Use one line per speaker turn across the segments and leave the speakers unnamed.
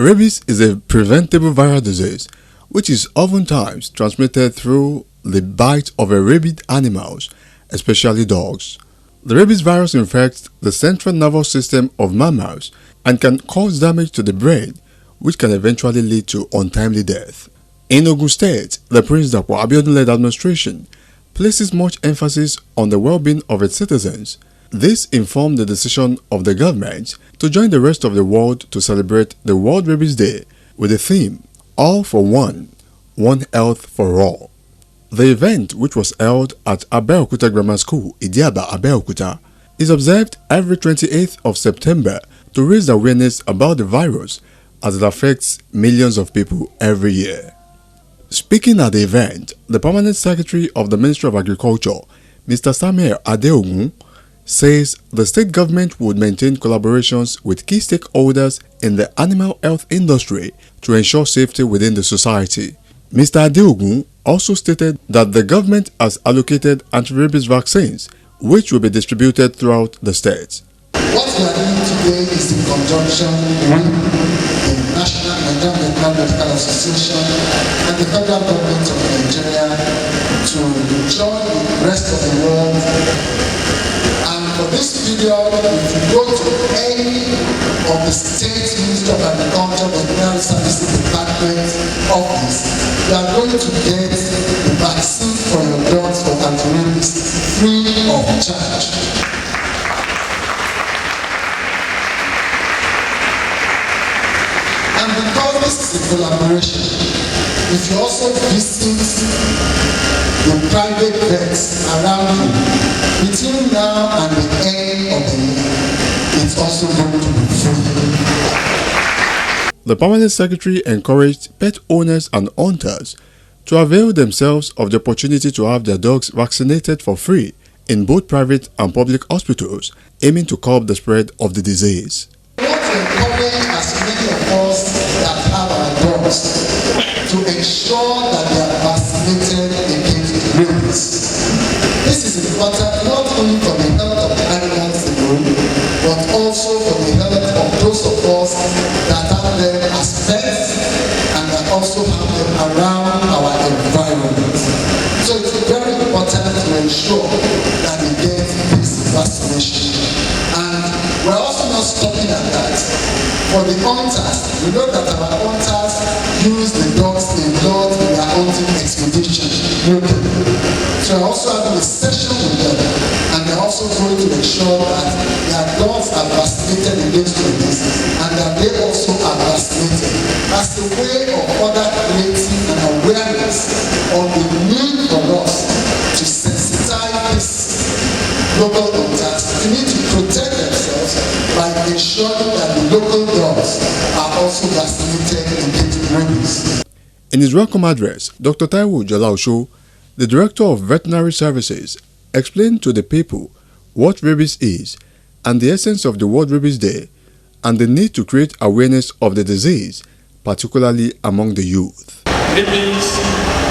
Rabies is a preventable viral disease which is oftentimes transmitted through the bite of a rabid animals, especially dogs. The rabies virus infects the central nervous system of mammals and can cause damage to the brain, which can eventually lead to untimely death. In Ogun State, the Prince Dapo Abiodun-led administration places much emphasis on the well-being of its citizens. This informed the decision of the government to join the rest of the world to celebrate the World Rabies Day with the theme, All for One, One Health for All. The event, which was held at Abeokuta Grammar School, Idiaba, Abeokuta, is observed every 28th of September to raise awareness about the virus as it affects millions of people every year. Speaking at the event, the Permanent Secretary of the Ministry of Agriculture, Mr. Samuel Adeogun, says the state government would maintain collaborations with key stakeholders in the animal health industry to ensure safety within the society. Mr. Adeogun also stated that the government has allocated anti-rabies vaccines, which will be distributed throughout the state.
What we are doing today is in conjunction with the National Nigerian Medical Association and the federal government of Nigeria to join the rest of the world. And for this video, if you go to any of the state Ministry of Agriculture, the Veterinary Services Department office, you are going to get the vaccine for your dogs for anti-rabies free of charge. And because this is a collaboration, if you also visit the private vets around you, between now and the end of the year, it's also going to be free.
The Permanent Secretary encouraged pet owners and hunters to avail themselves of the opportunity to have their dogs vaccinated for free in both private and public hospitals, aiming to curb the spread of the disease.
We want to encourage as many of us that have our dogs to ensure that they are vaccinated against rabies. This is important not only for the health of the animals alone, but also for the health of those of us that have them as pets and that also have them around our environment. So it's very important to ensure that we get this vaccination. And we're also not stopping at that. For the hunters, we know that our hunters use the dogs a lot in their hunting expedition. So we're also having a session with them, and they're also going to ensure that their dogs are vaccinated against rabies and that they also are vaccinated as a way of further creating an awareness on the need for us to sensitize this local hunters. We need to protect themselves by ensuring that the local dogs are also vaccinated against rabies.
In his welcome address, Dr. Taiwo Jalausho, the Director of Veterinary Services, explained to the people what rabies is and the essence of the World Rabies Day and the need to create awareness of the disease, particularly among the youth.
Rabies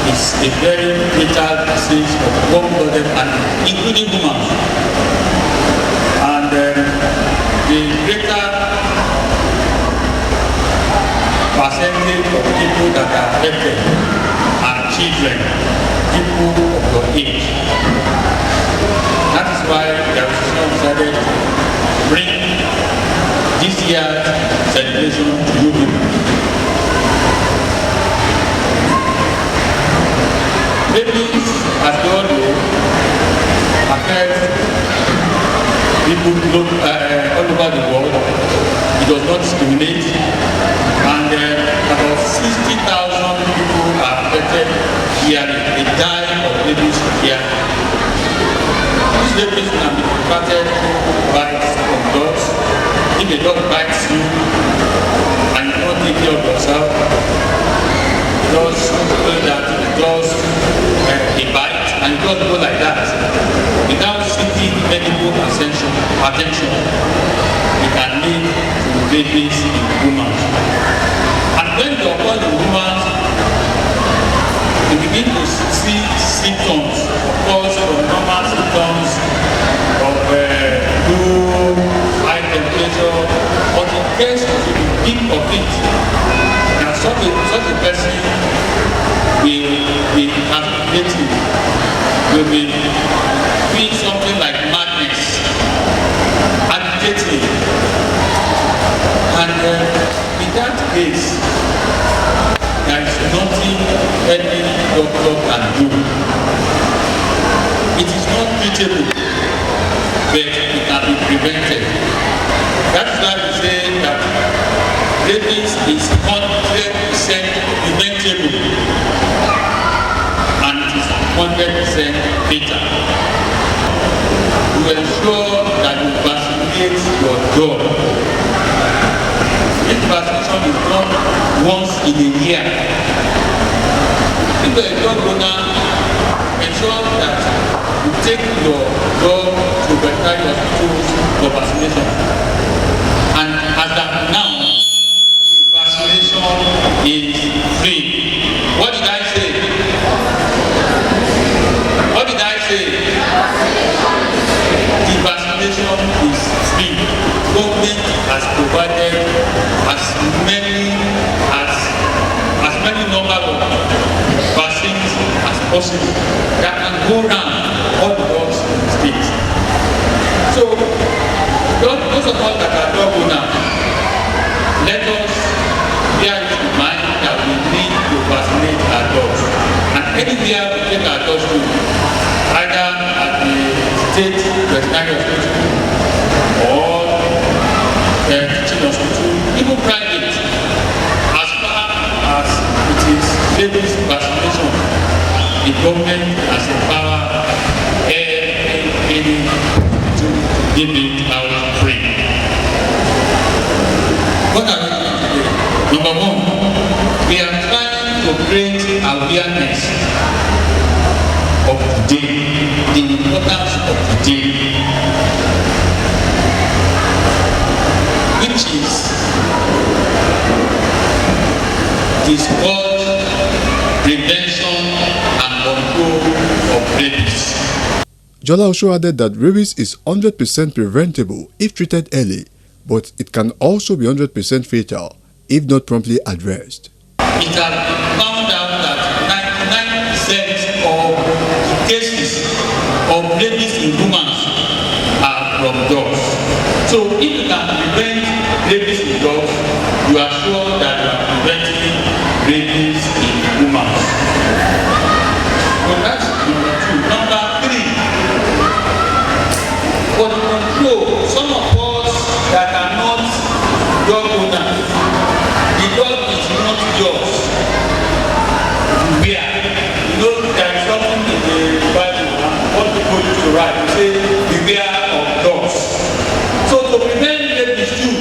is a very fatal disease of warm-blooded animals, including humans. And the greater percentage of people that are affected are children, people of your age. That is why the association decided to bring this year's celebration to you people. Rabies, as we all know, affects people all over the world. It does not discriminate, and about 60,000 people are affected yearly. They die of rabies yearly. This rabies can be contracted through bites from dogs. If a dog bites you and you don't take care of yourself, just know that it does a bite and it does go like that. Without seeking medical attention, it can lead to rabies in humans. And when you occur in humans, you begin to see symptoms, of course, from normal symptoms of low, high temperature, but in case of the peak of it, such a person will be agitating, will be doing something like madness, agitating. And in that case, there is nothing any doctor can do. It is not treatable, but it can be prevented. That's why we say that rabies is 100% preventable and it is 100% fatal. To ensure that you vaccinate your dog. This vaccination is done once in a year. If you are a dog owner, ensure that you take your dog to veterinary hospitals for vaccination. And as of now, vaccination is free. What did I say? What did I say? The vaccination is free. Government has provided as many number of vaccines as possible that can go around all the dogs in the state. So those of us that are dog owners, let us bear in mind that we need to vaccinate our dogs. And anywhere we take our dogs to, either at the state veterinary hospital or teaching hospital, even private, as far as it is rabies vaccination, the government has a power to give it out free. What are we doing today? Number one, we are trying to create awareness of the day, the importance of the day, which is called prevention and control of rabies.
Jola also added that rabies is 100% preventable if treated early, but it can also be 100% fatal if not promptly addressed.
It has been found out that 99% of cases of rabies in humans are from dogs. So if you can prevent rabies in dogs, you are sure that you are preventing rabies in humans. So that's number two. Number three, for the control, some of us that are not dog owners, the dog is not yours. Where? You know, there is something in the Bible, what people used to write, they say, beware of dogs. So to prevent rabies too,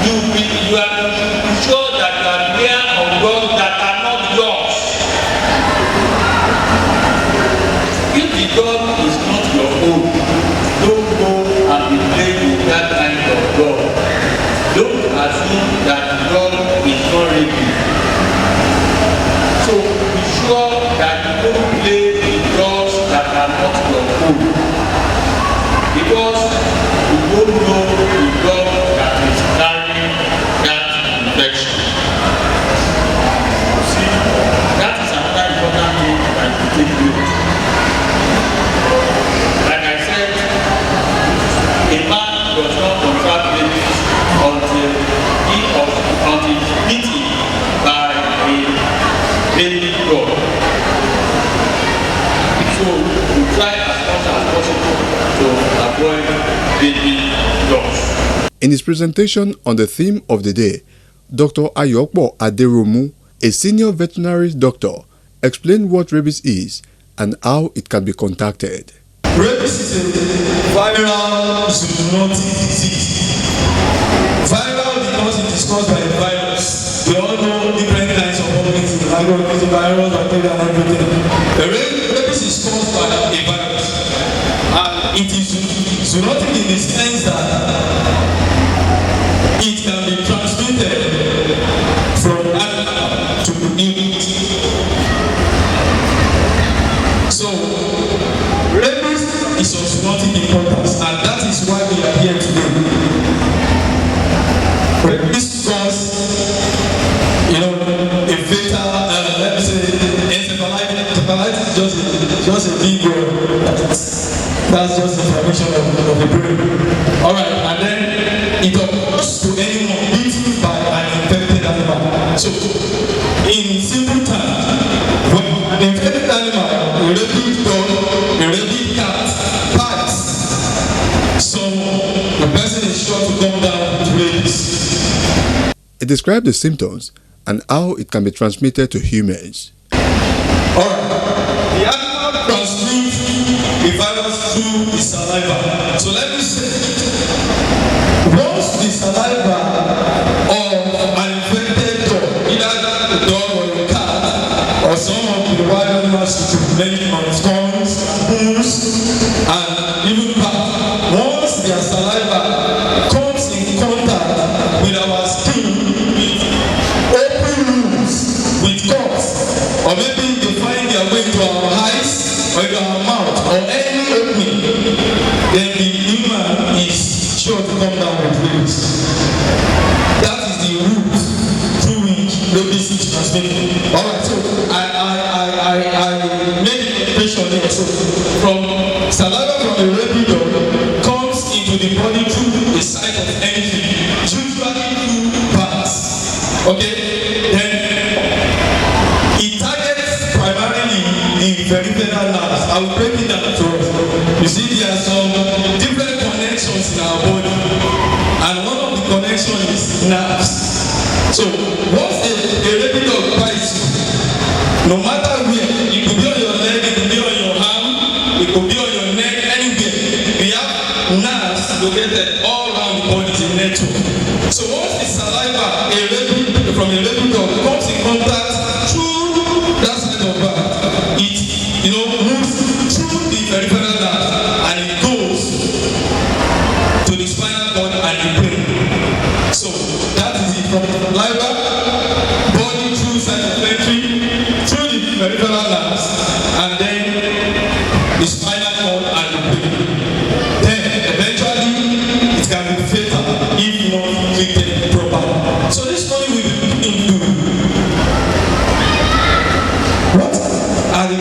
you are to be sure that you are aware of dogs that are not yours. If the dog is not your own, don't go and be playing with that kind of dog. Don't assume that the dog is not ready. So be sure that you don't play with dogs that are not your own. Because you don't know the dog that is carrying that infection. See, that is another important thing that you take note. Like I said, a man does not contract rabies until he is bitten by a baby dog. So we try as much as possible to avoid baby dogs.
In his presentation on the theme of the day, Dr. Ayokbo Aderomu, a senior veterinary doctor, explained what rabies is and how it can be contacted.
Rabies is a viral zoonotic disease. Viral because it is caused by a virus. We all know different kinds of organisms, virus, bacteria, and everything. The rabies is caused by a virus. And it is zoonotic in the sense that it can be transmitted from animal to human. So, rabies is of zoonotic importance, and that is why we are here today. Rabies cause, a fatal, let me say, encephalitis is just a big word. That's just inflammation of the brain. Alright, and then it occurs to anyone bitten by an infected animal. So, in simple terms, when an infected animal, a rabid dog, a rabid cat, bites someone, the person is sure to come down with rabies.
It describes the symptoms and how it can be transmitted to humans.
Alright, the animal transmits the virus through the saliva. So let me say, once the saliva of an infected dog, either a dog or a cat, or some of the wild animals with many tongues, spoons, and even bats, once their saliva comes in contact with our skin, with open wounds, with cuts, or maybe they find their way to our eyes, or to our mouth, or any opening, then the human is sure to come down with rabies. That is the route through which rabies is transmitted. Alright, so I made an impression here. So from saliva from a rabid dog comes into the body through a site of entry, usually through parts. Okay? Then it targets primarily the peripheral nerves. I will break it down to us. You see, there are some different connections in our body, and one of the connections is nerves. So once a rabid dog bites you, no matter where, it could be on your leg, it could be on your arm, it could be on your neck, anywhere. We have nerves located all around the body, the network. So once the saliva from a rabid dog comes in contact through that side of back, it moves through the peripheral nerves and it goes to the spinal cord and the brain. So that is it, from the liver, body through side of entry, through the peripheral nerves, and then the spinal cord and the brain. Then eventually it can be fatal if not treated properly. So this morning we will begin to what are the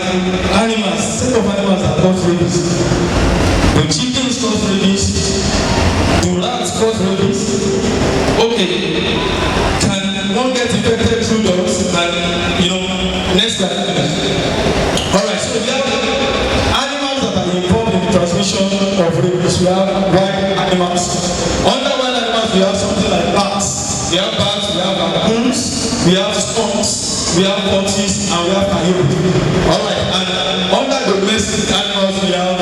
animals, set of animals that cause rabies? Do chickens cause rabies? Do rats cause rabies? Okay, can one get infected through dogs? And next slide. Alright, so we have animals that are involved in the transmission of rabies. We have wild animals. Under wild animals, we have something like bats. We have bats, we have raccoons, we have skunks, we have tortoises, and we have coyotes. Alright, and under domestic animals, we have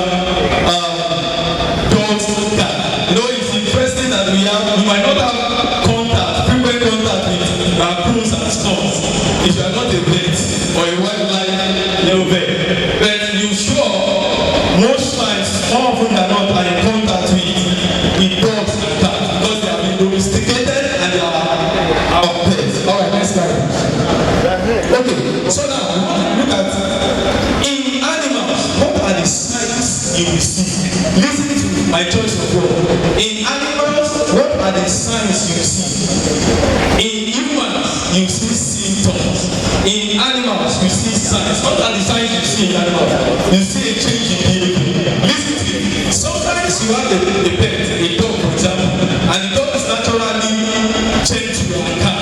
dogs and cats. It's interesting that we might not have frequent contact with raccoons and skunks if you are not a vet or a wildlife vet. But you sure most times, more often than not, are in contact with dogs and cats because they have been domesticated and they are our pets. Alright, next slide. Okay, so now we want to look at in animals, what are the signs you will see? Listen to my choice of word. In animals, what are the signs you see? In humans, you see symptoms. In animals, you see signs. What are the signs you see in animals? You see a change in behavior. Listen to me. Sometimes you have a pet, a dog for example, and the dog is naturally chained to your car.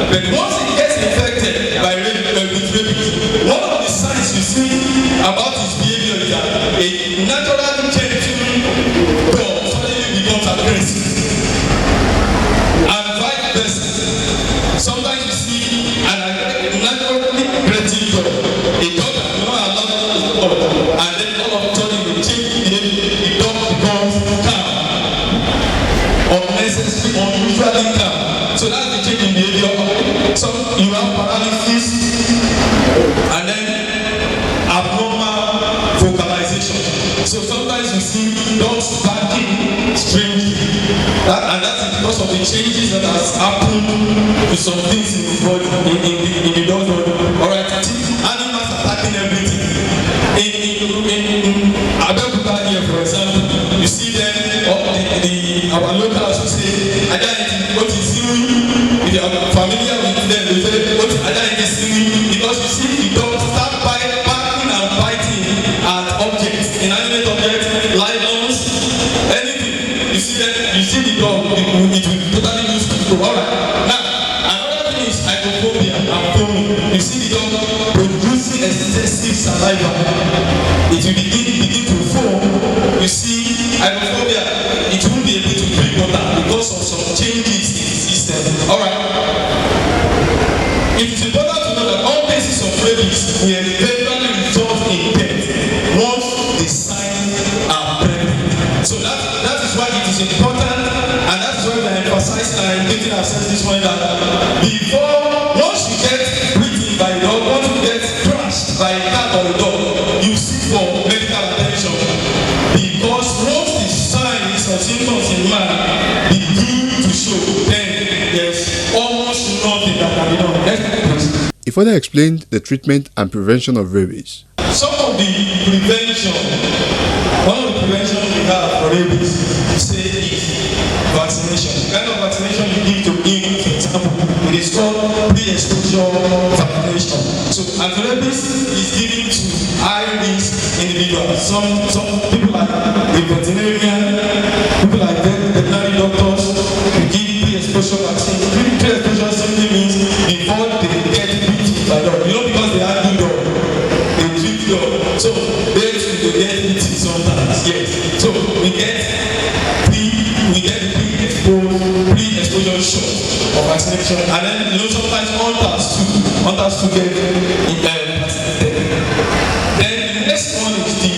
But once it gets infected with rabies, one of the signs you see about his behavior is that a naturally chained dog suddenly becomes aggressive. And vice versa. Sometimes you see an naturally aggressive dog, a dog that you not allowed to dog, and then all of a sudden they change behavior, the dog becomes calm, unusually calm. So that's the change in behavior. Some you have paralysis, and then abnormal vocalization. So sometimes you see dogs barking strangely, and that's because of the changes that has happened to some things in the body, in the dog's body. Alright, animals attacking everything. In Abeokuta here, for example, you see them, our locals will say, what is you? If you are familiar with them, they say, what is saliva, it will begin to form. You see, hydrophobia, it won't be able to drink water because of some changes in the system. Alright. It is important to know that all cases of rabies will eventually result in death once the signs are present. So that is why it is important, and that is why we are emphasizing and educating ourselves this morning that once you get bitten by a dog, once you get crushed by a cat or a dog, you seek for medical attention, because once the signs or symptoms in man begin to show, then there's almost nothing that can be done.
He further explained the treatment and prevention of rabies.
Some of the prevention, one of the prevention we have for rabies, say, is vaccination. The kind of vaccination you give to him, for example, it is called pre-exposure vaccination. So anti-rabies is given to high-risk individuals. Some people like the veterinarian, people like veterinary doctors, we give pre-exposure vaccine. Pre-exposure simply means before they get bitten by dog. You know, because they are dog, they treat dog. So they get bitten sometimes. Yes. So we get pre-exposure shot of vaccination, and then sometimes hunters to get vaccinated. Then the next one is the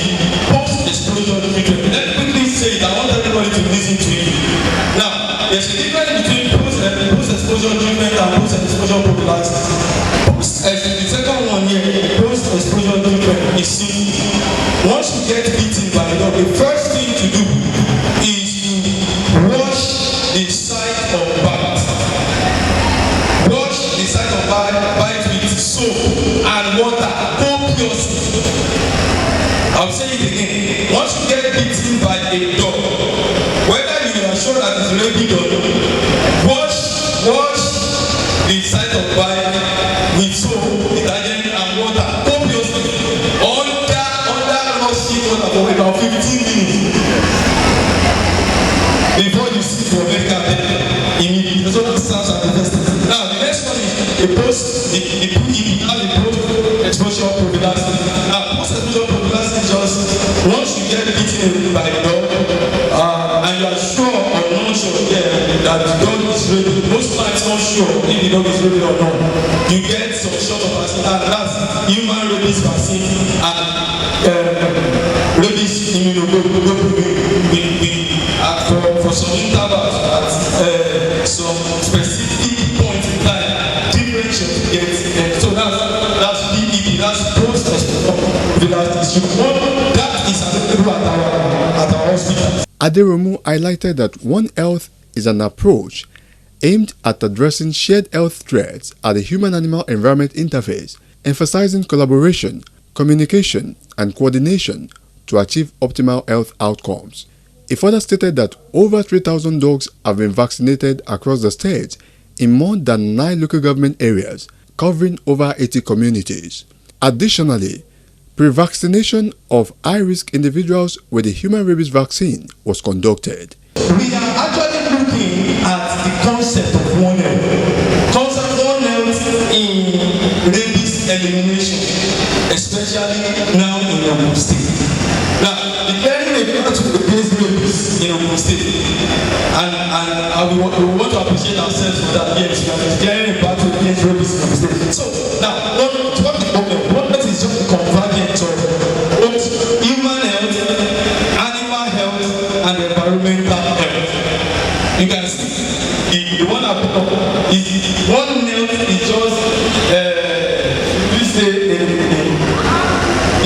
post-exposure treatment. Let me quickly say it. I want everybody to listen to it. Now, there's a difference between post-exposure treatment and post-exposure prophylaxis. The second one here, post-exposure treatment, is simple. Once you get bitten by a dog, the first thing to do is to wash the site of bite. Wash the site of bite with soap and water copiously. I'll say it again. Once you get bitten by a dog, whether you are sure that it's rabid or not, wash the site of bite with soap, detergent and water copiously under rusty water for about 15 minutes before you seek for medical attention immediately. So that sounds like the first thing. Now the next one is the post-exposure prophylaxis. Now post-exposure prophylaxis is just once you get bitten by a dog and you are sure or not sure that the dog is ready. Most times not sure if the dog is ready or not. You get some sort of vaccine, and that's human rabies vaccine and rabies immunoglobulin for some intervals at some specific point in time, different should get them. So that's PEP, that's post-exposure prophylaxis. That is available at our hospital.
Aderomu highlighted that One Health is an approach aimed at addressing shared health threats at the human-animal environment interface, emphasizing collaboration, communication, and coordination to achieve optimal health outcomes. He further stated that over 3,000 dogs have been vaccinated across the state in more than 9 local government areas, covering over 80 communities. Additionally, pre-vaccination of high-risk individuals with the human rabies vaccine was conducted.
We are actually looking at the concept of One Health. Concept of One Health in rabies elimination, especially now in Ogun State. Now, declaring a part of against rabies in Ogun State, and we want to appreciate ourselves for that. Yes, we are declaring a battle against rabies in Ogun State. So, now, what the problem? What is just the convergence of both human health, animal health, and environmental health. You can see the one I put up is One Health is just you say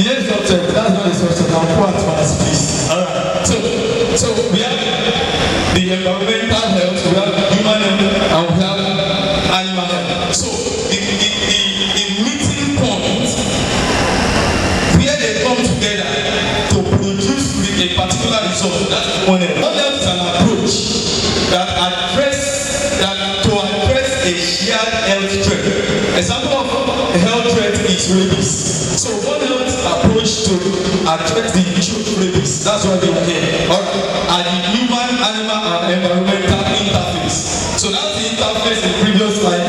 yes, doctor, that's not the question. Now what was please? Alright. So we have the environmental health, we have human health, and we have animal health. So the meeting point where they come together to produce a particular result, that's One Health. One Health is an approach that to address a shared health threat. Example of a health threat is rabies. So One Health approach to address the issue of rabies. That's why we are here. Alright. And the human, animal, and environmental interface. So that's the interface in previous slide.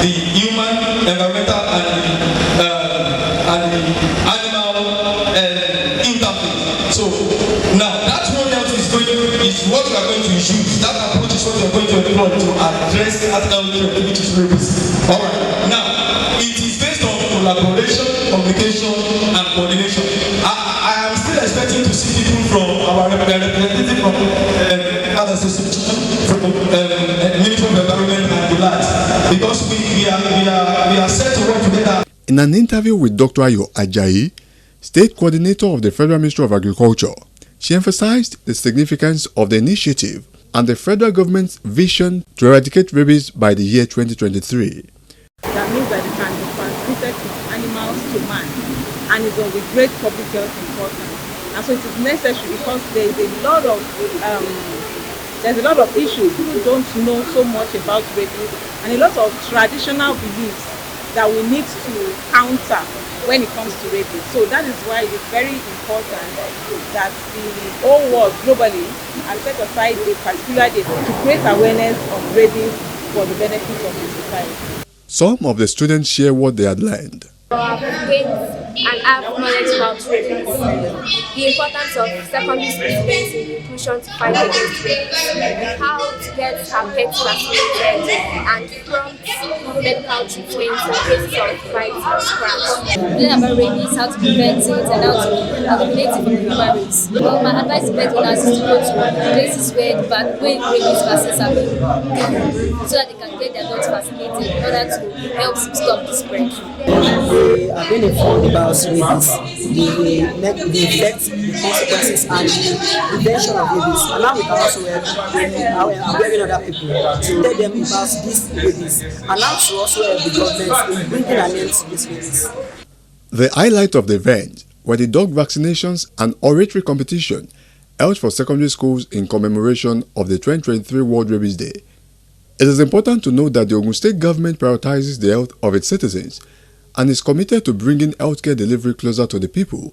The human, environmental, and the animal blood to address that health threat which is rabies. Alright, now it is based on collaboration, communication and coordination. I am still expecting to see people from our representative from Ministry of Environment and the likes, because we are set to work together.
In an interview with Dr. Ayo Ajayi, State Coordinator of the Federal Ministry of Agriculture, she emphasized the significance of the initiative and the federal government's vision to eradicate rabies by the year 2023.
That means that it can be transmitted from animals to man, and is of a great public health importance. And so it is necessary because there's a lot of issues. People don't know so much about rabies, and a lot of traditional beliefs that we need to counter when it comes to rabies. So that is why it is very important that the whole world globally has set aside a particular day to create awareness of rabies for the benefit of the society.
Some of the students share what they had learned.
Gain and have knowledge about rabies, the importance of secondary school students in inclusion to fight against rabies, how to get our pets vaccinated and prompt medical treatment in cases of bites and scratch. Learn about rabies, how to prevent it and how to eliminate it from the human race. Well, my advice to pet owners is to go to places where rabies vaccines are being given so that they can get their dogs vaccinated in order to help stop the spread.
They are being informed about rabies, the effects, the consequences, and the prevention of rabies. And now we can also awareing other people to tell them about this rabies, and now to also help the government in bringing an end to this rabies.
The highlight of the event were the dog vaccinations and oratory competition held for secondary schools in commemoration of the 2023 World Rabies Day. It is important to note that the Ogun State government prioritizes the health of its citizens and is committed to bringing healthcare delivery closer to the people,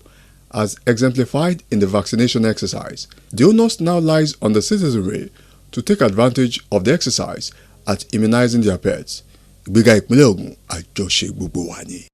as exemplified in the vaccination exercise. The onus now lies on the citizenry to take advantage of the exercise at immunizing their pets. Ìgbéga ìpínlẹ̀ Ògùn àjọṣe gbogbo wa ni.